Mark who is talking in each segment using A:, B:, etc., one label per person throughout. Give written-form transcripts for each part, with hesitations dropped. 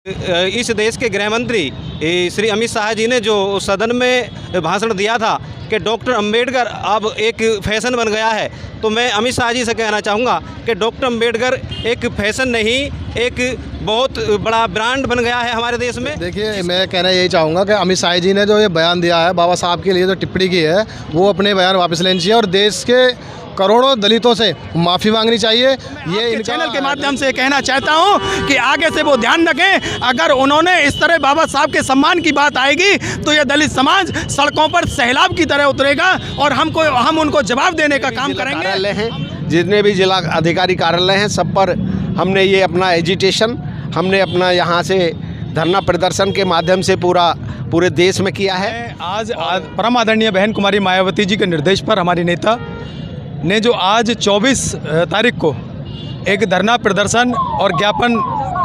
A: इस देश के गृह मंत्री श्री अमित शाह जी ने जो सदन में भाषण दिया था कि डॉक्टर अंबेडकर अब एक फैशन बन गया है, तो मैं अमित शाह जी से कहना चाहूँगा कि डॉक्टर अंबेडकर एक फैशन नहीं, एक बहुत बड़ा ब्रांड बन गया है हमारे देश में।
B: देखिए, मैं कहना यही चाहूँगा कि अमित शाह जी ने जो ये बयान दिया है, बाबा साहब के लिए जो टिप्पणी की है, वो अपने बयान वापस लेनी चाहिए और देश के करोड़ों दलितों से माफ़ी मांगनी चाहिए। ये
C: चैनल के माध्यम से कहना चाहता हूं कि आगे से वो ध्यान रखें, अगर उन्होंने इस तरह बाबा साहब के सम्मान की बात आएगी तो ये दलित समाज सड़कों पर सैलाब की तरह उतरेगा और हम उनको जवाब देने का काम करेंगे।
D: कार्यालय हैं, जितने भी जिला अधिकारी कार्यालय हैं, सब पर हमने ये अपना एजिटेशन हमने अपना यहाँ से धरना प्रदर्शन के माध्यम से पूरे देश में किया है।
C: आज परम आदरणीय बहन कुमारी मायावती जी के निर्देश पर हमारी नेता ने जो आज 24 तारीख को एक धरना प्रदर्शन और ज्ञापन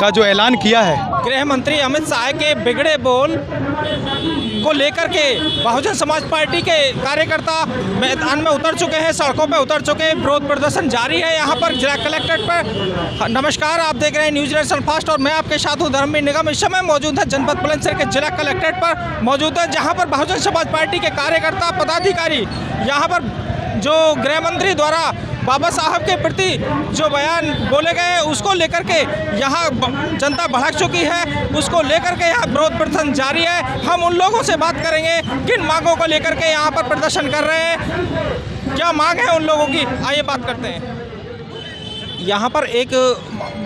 C: का जो ऐलान किया है,
E: गृह मंत्री अमित शाह के बिगड़े बोल को लेकर के बहुजन समाज पार्टी के कार्यकर्ता मैदान में उतर चुके हैं, सड़कों पर उतर चुके हैं। विरोध प्रदर्शन जारी है यहाँ पर जिला कलेक्ट्रेट पर। नमस्कार, आप देख रहे हैं न्यूज नेशन फास्ट और मैं आपके साथ हूँ धर्मवीर निगम। इस समय मौजूद है जनपद बुलंदशहर के जिला कलेक्ट्रेट पर मौजूद है, जहाँ पर बहुजन समाज पार्टी के कार्यकर्ता पदाधिकारी यहाँ पर जो गृह मंत्री द्वारा बाबा साहब के प्रति जो बयान बोले गए उसको लेकर के यहाँ जनता भड़क चुकी है, उसको लेकर के यहाँ विरोध प्रदर्शन जारी है। हम उन लोगों से बात करेंगे किन मांगों को लेकर के यहाँ पर प्रदर्शन कर रहे हैं, क्या मांग है उन लोगों की, आइए बात करते हैं। यहाँ पर एक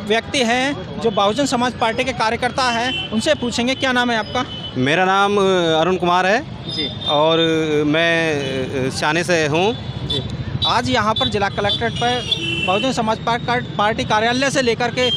E: व्यक्ति हैं जो बहुजन समाज पार्टी के कार्यकर्ता हैं, उनसे पूछेंगे क्या नाम है आपका?
A: मेरा नाम अरुण कुमार है
E: जी
A: और मैं शाने से हूँ।
E: आज यहाँ पर जिला कलेक्ट्रेट पर बहुजन समाज पार्टी कार्यालय से लेकर के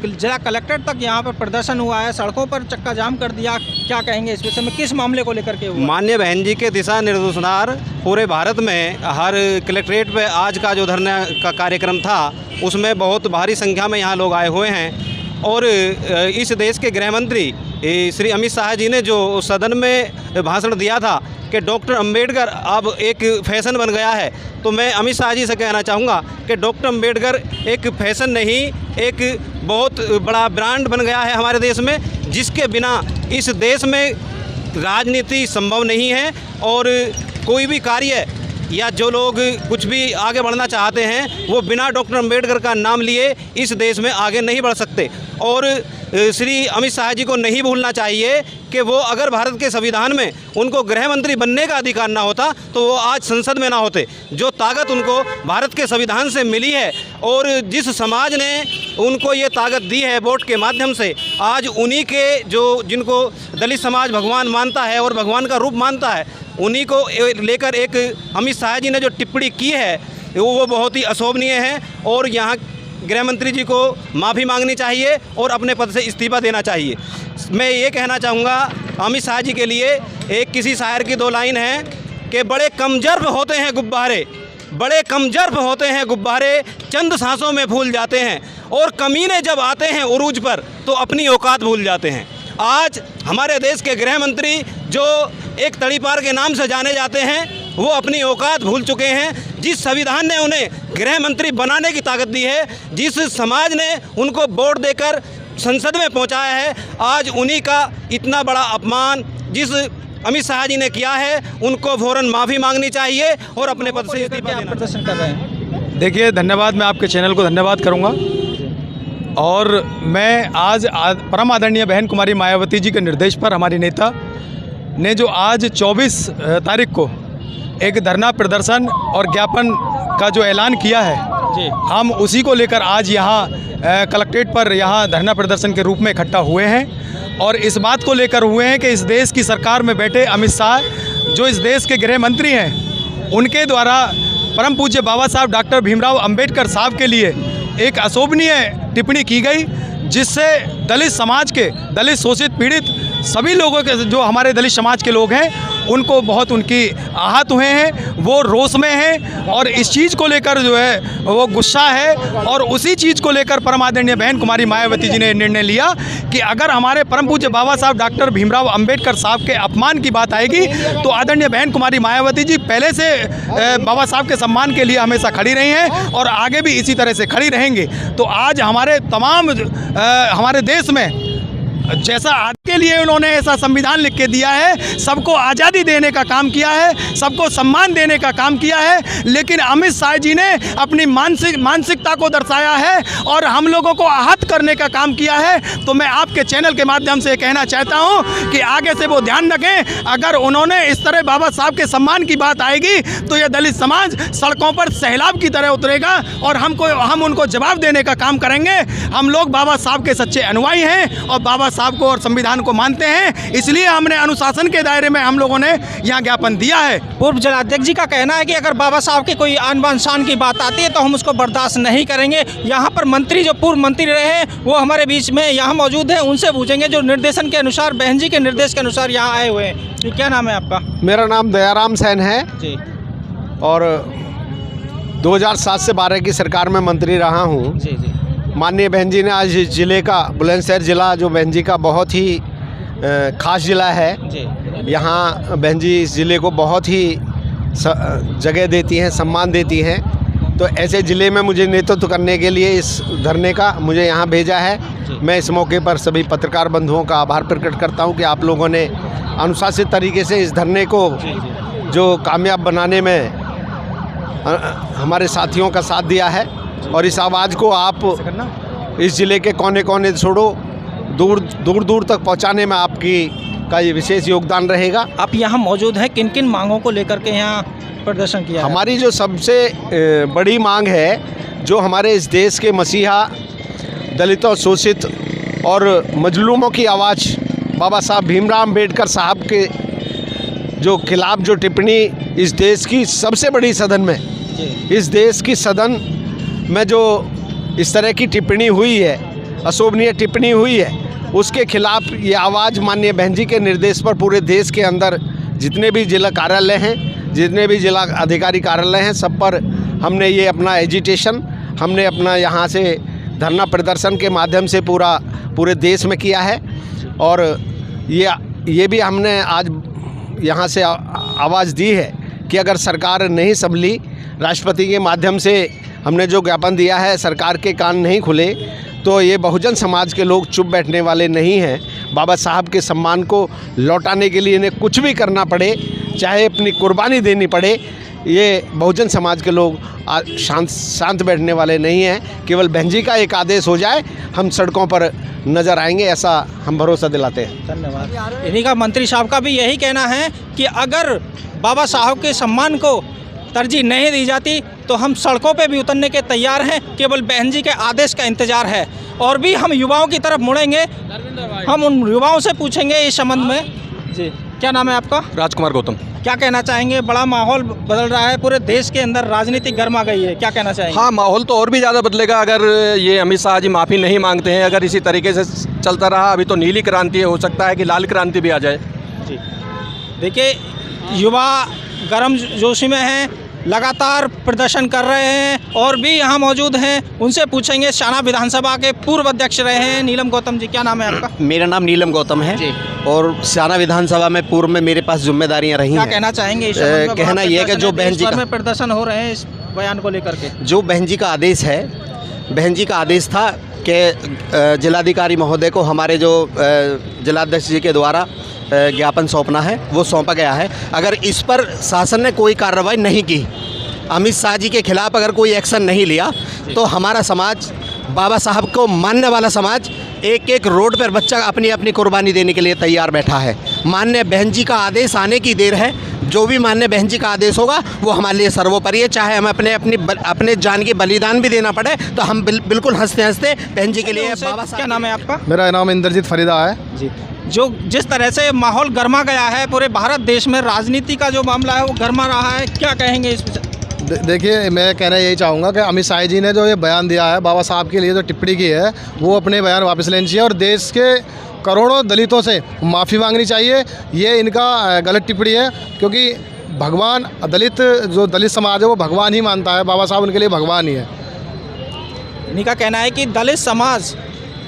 E: जिला कलेक्ट्रेट तक यहाँ पर प्रदर्शन हुआ है, सड़कों पर चक्का जाम कर दिया। क्या कहेंगे इस विषय में, किस मामले को लेकर के हुआ?
A: माननीय बहन जी के दिशा निर्देशानुसार पूरे भारत में हर कलेक्ट्रेट पे आज का जो धरना का कार्यक्रम था उसमें बहुत भारी संख्या में यहाँ लोग आए हुए हैं और इस देश के गृह मंत्री श्री अमित शाह जी ने जो सदन में भाषण दिया था कि डॉक्टर अंबेडकर अब एक फैशन बन गया है, तो मैं अमित शाह जी से कहना चाहूँगा कि डॉक्टर अंबेडकर एक फैशन नहीं, एक बहुत बड़ा ब्रांड बन गया है हमारे देश में, जिसके बिना इस देश में राजनीति संभव नहीं है और कोई भी कार्य या जो लोग कुछ भी आगे बढ़ना चाहते हैं वो बिना डॉक्टर अंबेडकर का नाम लिए इस देश में आगे नहीं बढ़ सकते। और श्री अमित शाह जी को नहीं भूलना चाहिए कि वो अगर भारत के संविधान में उनको गृह मंत्री बनने का अधिकार ना होता तो वो आज संसद में ना होते। जो ताकत उनको भारत के संविधान से मिली है और जिस समाज ने उनको ये ताकत दी है वोट के माध्यम से, आज उन्हीं के जो जिनको दलित समाज भगवान मानता है और भगवान का रूप मानता है, उन्हीं को लेकर एक अमित शाह जी ने जो टिप्पणी की है वो बहुत ही अशोभनीय है और यहाँ गृह मंत्री जी को माफ़ी मांगनी चाहिए और अपने पद से इस्तीफा देना चाहिए। मैं ये कहना चाहूँगा अमित शाह जी के लिए, एक किसी शायर की 2 लाइन है कि बड़े कमजोर होते हैं गुब्बारे, बड़े कमजोर होते हैं गुब्बारे, चंद सांसों में फूल जाते हैं और कमीने जब आते हैं उरूज पर तो अपनी औकात भूल जाते हैं। आज हमारे देश के गृह मंत्री जो एक तड़ीपार के नाम से जाने जाते हैं वो अपनी औकात भूल चुके हैं। जिस संविधान ने उन्हें गृह मंत्री बनाने की ताकत दी है, जिस समाज ने उनको वोट देकर संसद में पहुंचाया है, आज उन्हीं का इतना बड़ा अपमान जिस अमित शाह जी ने किया है, उनको फौरन माफ़ी मांगनी चाहिए और अपने पद से इस्तीफा देना।
E: प्रदर्शन कर रहे हैं।
C: देखिए, धन्यवाद, मैं आपके चैनल को धन्यवाद करूँगा और मैं आज परम आदरणीय बहन कुमारी मायावती जी के निर्देश पर हमारी नेता ने जो आज 24 तारीख को एक धरना प्रदर्शन और ज्ञापन का जो ऐलान किया है,
E: जी
C: हम उसी को लेकर आज यहाँ कलेक्ट्रेट पर यहाँ धरना प्रदर्शन के रूप में इकट्ठा हुए हैं और इस बात को लेकर हुए हैं कि इस देश की सरकार में बैठे अमित शाह जो इस देश के गृह मंत्री हैं, उनके द्वारा परम पूज्य बाबा साहब डॉक्टर भीमराव अंबेडकर साहब के लिए एक अशोभनीय टिप्पणी की गई, जिससे दलित समाज के, दलित शोषित पीड़ित सभी लोगों के, जो हमारे दलित समाज के लोग हैं, उनको बहुत उनकी आहत हुए हैं, वो रोष में हैं और इस चीज़ को लेकर जो है वो गुस्सा है और उसी चीज़ को लेकर परम आदरणीय बहन कुमारी मायावती जी ने निर्णय लिया कि अगर हमारे परम पूज्य बाबा साहब डॉक्टर भीमराव अंबेडकर साहब के अपमान की बात आएगी तो आदरणीय बहन कुमारी मायावती जी पहले से बाबा साहब के सम्मान के लिए हमेशा खड़ी रही हैं और आगे भी इसी तरह से खड़ी रहेंगे। तो आज हमारे तमाम हमारे देश में जैसा आज के लिए उन्होंने ऐसा संविधान लिख के दिया है, सबको आज़ादी देने का काम किया है, सबको सम्मान देने का काम किया है, लेकिन अमित शाह जी ने अपनी मानसिकता को दर्शाया है और हम लोगों को आहत करने का काम किया है। तो मैं आपके चैनल के माध्यम से कहना चाहता हूं कि आगे से वो ध्यान रखें, अगर उन्होंने इस तरह बाबा साहब के सम्मान की बात आएगी तो ये दलित समाज सड़कों पर सैलाब की तरह उतरेगा और हम उनको जवाब देने का काम करेंगे। हम लोग बाबा साहब के सच्चे अनुयायी हैं और बाबा साहब को और संविधान को मानते हैं, इसलिए हमने अनुशासन के दायरे में हम लोगों ने यहाँ ज्ञापन दिया है।
E: पूर्व जिलाध्यक्ष जी का कहना है कि अगर बाबा साहब की कोई आन बान शान की बात आती है तो हम उसको बर्दाश्त नहीं करेंगे। यहाँ पर मंत्री जो पूर्व मंत्री रहे हैं वो हमारे बीच में यहाँ मौजूद हैं, उनसे पूछेंगे जो निर्देशन के अनुसार, बहन जी के निर्देश के अनुसार यहाँ आए हुए हैं। जी, क्या नाम है आपका?
D: मेरा नाम दयाराम सैन है
E: जी।
D: और 2007 से 12 की सरकार में मंत्री रहा हूँ।
E: जी जी।
D: माननीय बहन जी ने आज ज़िले का, बुलंदशहर ज़िला जो बहन जी का बहुत ही ख़ास ज़िला है,
E: जी।
D: यहाँ बहन जी इस ज़िले को बहुत ही जगह देती हैं, सम्मान देती हैं। तो ऐसे ज़िले में मुझे नेतृत्व करने के लिए इस धरने का मुझे यहाँ भेजा है। मैं इस मौके पर सभी पत्रकार बंधुओं का आभार प्रकट करता हूँ कि आप लोगों ने अनुशासित तरीके से इस धरने को जो कामयाब बनाने में हमारे साथियों का साथ दिया है और इस आवाज़ को आप इस ज़िले के कोने कोने छोड़ो दूर दूर तक पहुंचाने में का ये विशेष योगदान रहेगा।
E: आप यहाँ मौजूद हैं, किन किन मांगों को लेकर के यहाँ प्रदर्शन किया?
D: हमारी जो सबसे बड़ी मांग है, जो हमारे इस देश के मसीहा, दलितों, शोषित और मजलूमों की आवाज़ बाबा साहब भीमराव अम्बेडकर साहब के जो खिलाफ जो टिप्पणी इस देश की सबसे बड़ी सदन में, इस देश की सदन में जो इस तरह की टिप्पणी हुई है, अशोभनीय टिप्पणी हुई है, उसके खिलाफ ये आवाज़ माननीय बहन जी के निर्देश पर पूरे देश के अंदर जितने भी जिला कार्यालय हैं, जितने भी जिला अधिकारी कार्यालय हैं, सब पर हमने ये अपना एजिटेशन, हमने अपना यहाँ से धरना प्रदर्शन के माध्यम से पूरे देश में किया है। और ये भी हमने आज यहाँ से आवाज़ दी है कि अगर सरकार नहीं संभली, राष्ट्रपति के माध्यम से हमने जो ज्ञापन दिया है, सरकार के कान नहीं खुले, तो ये बहुजन समाज के लोग चुप बैठने वाले नहीं हैं। बाबा साहब के सम्मान को लौटाने के लिए इन्हें कुछ भी करना पड़े, चाहे अपनी कुर्बानी देनी पड़े, ये बहुजन समाज के लोग शांत बैठने वाले नहीं हैं। केवल बहन जी का एक आदेश हो जाए, हम सड़कों पर नज़र आएंगे, ऐसा हम भरोसा दिलाते हैं।
E: धन्यवाद। इन्हीं का मंत्री साहब का भी यही कहना है कि अगर बाबा साहब के सम्मान को तरजीह नहीं दी जाती तो हम सड़कों पे भी उतरने के तैयार हैं, केवल बहन जी के आदेश का इंतज़ार है। और भी हम युवाओं की तरफ मुड़ेंगे, हम उन युवाओं से पूछेंगे इस संबंध में। जी, क्या नाम है आपका?
F: राजकुमार गौतम।
E: क्या कहना चाहेंगे? बड़ा माहौल बदल रहा है, पूरे देश के अंदर राजनीति गर्मा गई है, क्या कहना चाहेंगे?
F: हाँ, माहौल तो और भी ज़्यादा बदलेगा अगर ये अमित शाह जी माफ़ी नहीं मांगते हैं। अगर इसी तरीके से चलता रहा, अभी तो नीली क्रांति है, हो सकता है कि लाल क्रांति भी आ जाए।
E: जी, देखिए युवा गर्म जोशी में हैं, लगातार प्रदर्शन कर रहे हैं और भी यहाँ मौजूद हैं, उनसे पूछेंगे। शाना विधानसभा के पूर्व अध्यक्ष रहे हैं नीलम गौतम जी। क्या नाम है आपका?
G: मेरा नाम नीलम गौतम है
E: जी।
G: और शाना विधानसभा में पूर्व में मेरे पास जिम्मेदारियां रही हैं।
E: क्या कहना चाहेंगे इस संबंध में?
G: कहना यह है कि जो बहन जी
E: में प्रदर्शन हो रहे हैं इस बयान को लेकर के,
G: जो बहन जी का आदेश है, बहन जी का आदेश था कि जिलाधिकारी महोदय को हमारे जो जिलाध्यक्ष जी के द्वारा ज्ञापन सौंपना है, वो सौंपा गया है। अगर इस पर शासन ने कोई कार्रवाई नहीं की, अमित शाह जी के खिलाफ अगर कोई एक्शन नहीं लिया, तो हमारा समाज, बाबा साहब को मानने वाला समाज, एक एक रोड पर बच्चा अपनी अपनी कुर्बानी देने के लिए तैयार बैठा है। माननीय बहन जी का आदेश आने की देर है। जो भी माननीय बहन जी का आदेश होगा वो हमारे लिए सर्वोपरि है। चाहे हमें अपने जान की बलिदान भी देना पड़े, तो हम बिल्कुल हंसते हंसते बहन जी के लिए। बाबा साहब,
E: क्या नाम है आपका?
B: मेरा नाम इंद्रजीत फरीदा है।
E: जी, जो जिस तरह से माहौल गर्मा गया है, पूरे भारत देश में राजनीति का जो मामला है वो गर्मा रहा है, क्या कहेंगे इस?
B: देखिए, मैं कहना यही चाहूँगा कि अमित शाह जी ने जो ये बयान दिया है, बाबा साहब के लिए जो टिप्पणी की है, वो अपने बयान वापस लेनी चाहिए और देश के करोड़ों दलितों से माफ़ी मांगनी चाहिए। ये इनका गलत टिप्पणी है, क्योंकि भगवान, दलित समाज है वो भगवान ही मानता है, बाबा साहब उनके लिए भगवान ही है।
E: इन्हीं का कहना है कि दलित समाज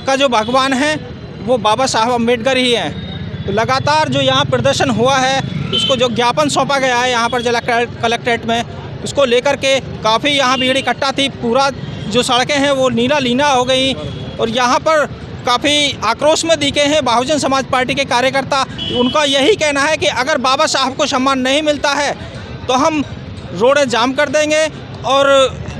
E: का जो भगवान है वो बाबा साहब अम्बेडकर ही हैं। तो लगातार जो यहाँ प्रदर्शन हुआ है, उसको जो ज्ञापन सौंपा गया है यहाँ पर जिला कलेक्ट्रेट में, उसको लेकर के काफ़ी यहाँ भीड़ इकट्ठा थी। पूरा जो सड़कें हैं वो नीला लीना हो गई और यहाँ पर काफ़ी आक्रोश में दिखे हैं बहुजन समाज पार्टी के कार्यकर्ता। उनका यही कहना है कि अगर बाबा साहब को सम्मान नहीं मिलता है तो हम रोडें जाम कर देंगे। और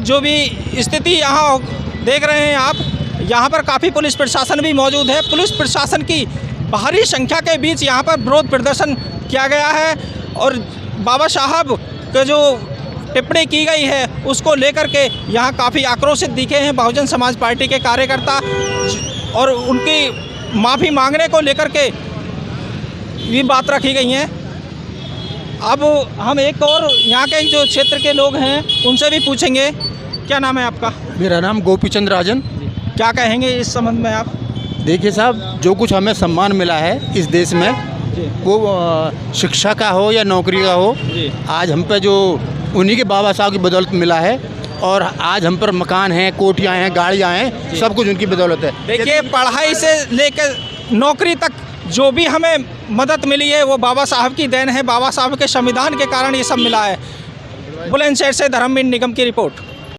E: जो भी स्थिति यहाँ देख रहे हैं आप, यहाँ पर काफ़ी पुलिस प्रशासन भी मौजूद है। पुलिस प्रशासन की भारी संख्या के बीच यहाँ पर विरोध प्रदर्शन किया गया है और बाबा साहब के जो टिप्पणी की गई है उसको लेकर के यहाँ काफ़ी आक्रोशित दिखे हैं बहुजन समाज पार्टी के कार्यकर्ता और उनकी माफ़ी मांगने को लेकर के ये बात रखी गई हैं। अब हम एक और यहाँ के जो क्षेत्र के लोग हैं उनसे भी पूछेंगे। क्या नाम है आपका?
H: मेरा नाम गोपीचंद राजन।
E: क्या कहेंगे इस संबंध में आप?
H: देखिए साहब, जो कुछ हमें सम्मान मिला है इस देश में, वो शिक्षा का हो या नौकरी का हो, आज हम पे जो उन्हीं के बाबा साहब की बदौलत मिला है। और आज हम पर मकान हैं, कोठियाँ हैं, गाड़ियाँ हैं, सब कुछ उनकी बदौलत है।
E: देखिए, पढ़ाई से लेकर नौकरी तक जो भी हमें मदद मिली है वो बाबा साहब की देन है। बाबा साहब के संविधान के कारण ये सब मिला है। बुलंदशहर से धर्मवीर निगम की रिपोर्ट।